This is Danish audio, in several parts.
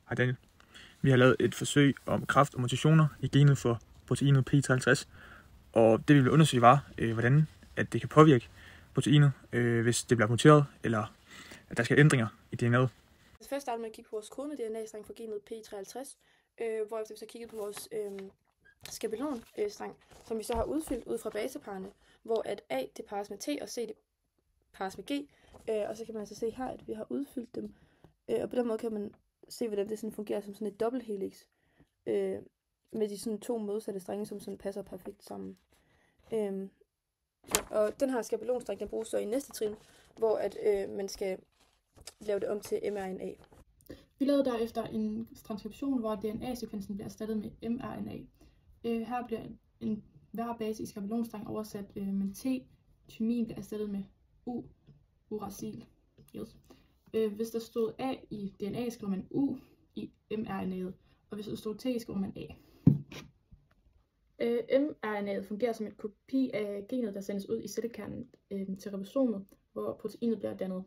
Hej Daniel. Vi har lavet et forsøg om kræft og mutationer i genet for proteinet P53, og det vi vil undersøge var, hvordan at det kan påvirke proteinet, hvis det bliver muteret, eller at der skal ændringer i DNA'et. Først starter med at kigge på vores kodende DNA-streng for genet P53, hvorefter vi så kigger på vores skabelonstreng, som vi så har udfyldt ud fra baseparerne, hvor at A det pares med T og C det pares med G, og så kan man altså se her, at vi har udfyldt dem, og på den måde kan man se, hvordan det sådan fungerer som sådan et dobbelthelix, med de sådan to modsatte strenge, som sådan passer perfekt sammen. Og den her skabelonstreng, den bruges så i næste trin, hvor at man skal lave det om til mRNA. Vi lavede derefter en transkription, hvor DNA-sekvensen bliver erstattet med mRNA. Her bliver hver base i skabelonstreng oversat med T. Thymin bliver erstattet med uracil. Yes. Hvis der stod A i DNA, skriver man U i mRNA'et, og hvis der stod T, skriver man A. mRNA'et fungerer som en kopi af genet, der sendes ud i cellekernen til ribosomet, hvor proteinet bliver dannet.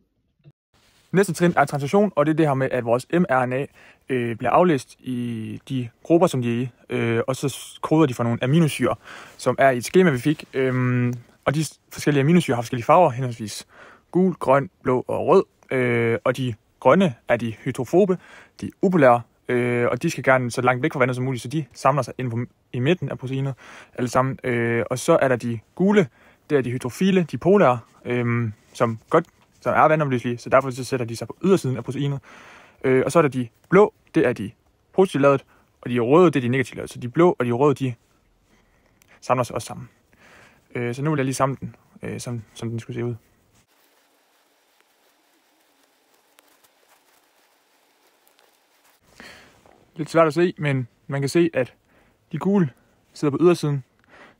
Næste trin er transkription, og det er det her med, at vores mRNA bliver aflæst i de grupper, som de er i, og så koder de for nogle aminosyrer, som er i et skema, vi fik. Og de forskellige aminosyrer har forskellige farver, henholdsvis gul, grøn, blå og rød. Og de grønne er de hydrofobe, de upolære, og de skal gerne så langt væk fra vandet som muligt, så de samler sig inde i midten af proteinet alle sammen. Og så er der de gule, det er de hydrofile, de polære, som er vandopløselige, så derfor så sætter de sig på ydersiden af proteinet. Og så er der de blå, det er de positivt ladet, og de røde, det er de negativt ladet. Så de blå og de røde, de samler sig også sammen. Så nu vil jeg lige samle den, som den skulle se ud. Lidt svært at se, men man kan se, at de gule sidder på ydersiden.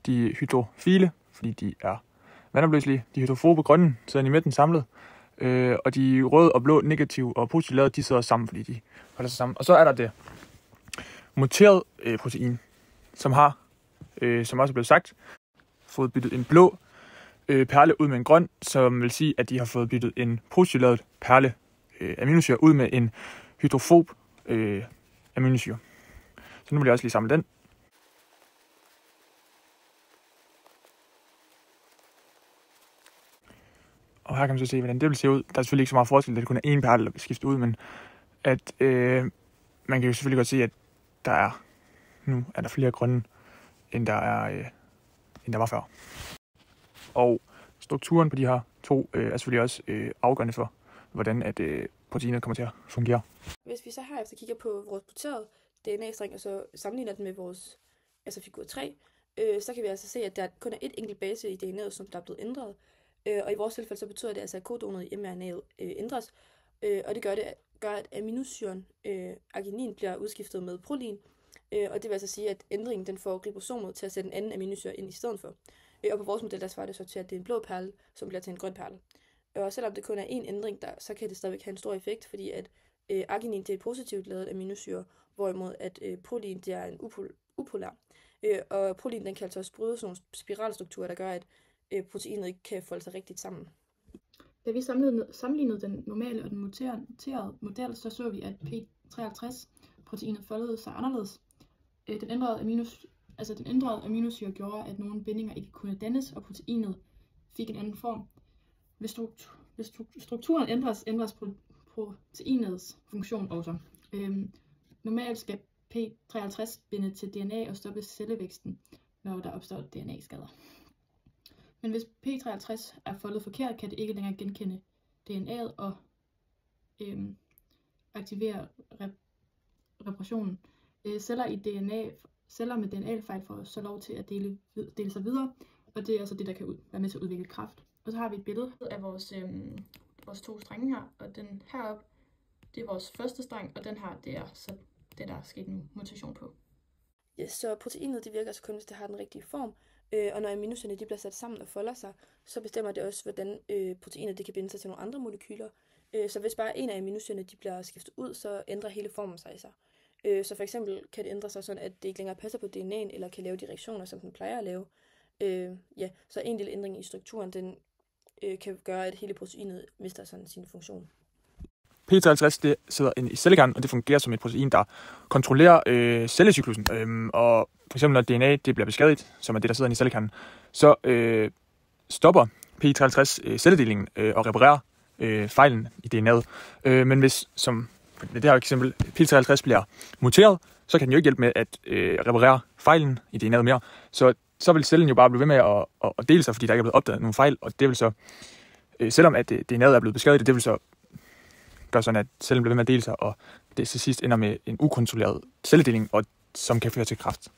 De hydrofile, fordi de er vandopløselige. De hydrofobe grønne sidder i midten samlet. Og de røde og blå, negative og positivt lavede, de sidder sammen, fordi de holder sig sammen. Og så er der det muterede protein, som har, som også er blevet sagt, fået byttet en blå perle ud med en grøn, som vil sige, at de har fået byttet en positivt lavet perle aminosyre ud med en hydrofob aminosyre. Så nu vil jeg også lige samle den. Og her kan man så se, hvordan det vil se ud. Der er selvfølgelig ikke så meget forskel, at det kun er én perle, der bliver skiftet ud, men at man kan jo selvfølgelig godt se, at nu er der flere grønne, end der var før. Og strukturen på de her to er selvfølgelig også afgørende for, hvordan at proteinet kommer til at fungere. Hvis vi så herefter kigger på vores muterede DNA-streng, og så sammenligner den med vores, altså figur 3, så kan vi altså se, at der kun er et enkelt base i DNA'et, som der er blevet ændret. Og i vores tilfælde så betyder det altså, at kodonet i mRNA'et ændres, og det gør, at aminosyren arginin bliver udskiftet med prolin, og det vil altså sige, at ændringen den får ribosomet til at sætte en anden aminosyre ind i stedet for. Og på vores model, der svarer det så til, at det er en blå perle, som bliver til en grøn perle. Og selvom det kun er én ændring, så kan det stadigvæk have en stor effekt, fordi at arginin det er et positivt lavet aminosyre, hvorimod at prolin det er en upolær. Og prolin den kan altså også bryde sådan nogle spiralstrukturer, der gør, at proteinet ikke kan folde sig rigtigt sammen. Da vi sammenlignede den normale og den muterede model, så vi, at P53-proteinet foldede sig anderledes. Den ændrede aminosyre gjorde, at nogle bindinger ikke kunne dannes, og proteinet fik en anden form. Hvis strukturen ændres proteinets funktion også. Normalt skal P53 binde til DNA og stoppe cellevæksten, når der opstår DNA-skader. Men hvis P53 er foldet forkert, kan det ikke længere genkende DNA'et og aktivere reparationen. Celler med DNA-fejl får så lov til at dele sig videre, og det er altså det, der kan være med til at udvikle kræft. Og så har vi et billede af vores to strenge her, og den heroppe, det er vores første streng, og den her, det er så det, der er sket en mutation på. Ja, så proteinet det virker altså kun, hvis det har den rigtige form, og når aminosyrerne de bliver sat sammen og folder sig, så bestemmer det også, hvordan proteinet det kan binde sig til nogle andre molekyler. Så hvis bare en af aminosyrerne de bliver skiftet ud, så ændrer hele formen sig. Så for eksempel kan det ændre sig sådan, at det ikke længere passer på DNA'en, eller kan lave de reaktioner, som den plejer at lave. Så en lille ændring i strukturen, den kan gøre, at hele proteinet mister sådan sin funktion. P53 det sidder inde i cellekernen, og det fungerer som et protein, der kontrollerer cellecyklusen. Og for eksempel når DNA det bliver beskadiget, som er det, der sidder inde i cellekernen, så stopper P53 celledelingen og reparerer fejlen i DNA'et. Men hvis, som det her eksempel, P53 bliver muteret, så kan den jo ikke hjælpe med at reparere fejlen i DNA'et mere. Så vil cellen jo bare blive ved med at dele sig, fordi der ikke er blevet opdaget nogle fejl, og det vil så, selvom at DNA'et er blevet beskadiget, det vil så gøre sådan, at cellen bliver ved med at dele sig, og det til sidst ender med en ukontrolleret celledeling, og som kan føre til kræft.